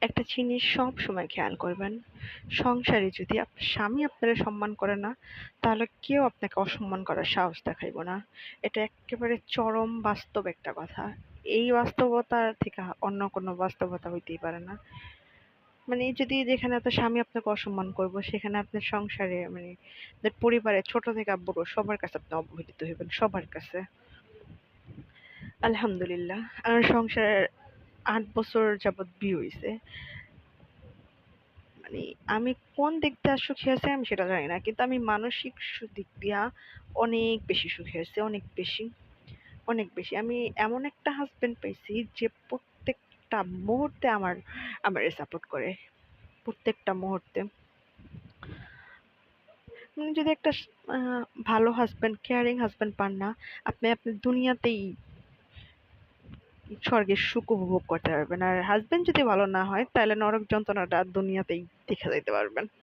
একটা জিনিস সবসময় খেয়াল করবেন, সংসারে যদি আপনার স্বামী আপনারে সম্মান করে না, তাহলে কেউ আপনাকে অসম্মান করার সাহস দেখাইব না। এটা এক্কেবারে চরম বাস্তব একটা কথা। এই বাস্তবতা থেকে অন্য কোনো বাস্তবতা হইতেই পারে না। মানে যদি যেখানে আপনার স্বামী আপনাকে অসম্মান করবো, সেখানে আপনার সংসারে মানে আপনার পরিবারে ছোট থেকে বড় সবার কাছে আপনি অবহেলিত হইবেন, সবার কাছে। আলহামদুলিল্লাহ, আমার সংসারের ৮ বছর যাবৎ বিয়ে হইছে। মানে আমি কোন দিক দিয়ে সুখী আছি আমি সেটা জানি না। কিন্তু আমি মানসিক দিক দিয়া অনেক বেশি সুখী আছি। অনেক বেশি, অনেক বেশি। আমি এমন একটা হাসব্যান্ড পাইছি যে প্রত্যেকটা মুহূর্তে আমারে সাপোর্ট করে। প্রত্যেকটা মুহূর্তে। যদি একটা ভালো হাসব্যান্ড, কেয়ারিং হাসব্যান্ড পান না, আপনি আপনার দুনিয়াতেই স্বর্গের সুখ উপভোগ করতে পারবেন। আর হাসব্যান্ড যদি ভালো না হয়, তাহলে নরক যন্ত্রণাটা দুনিয়াতেই দেখে যাইতে পারবেন।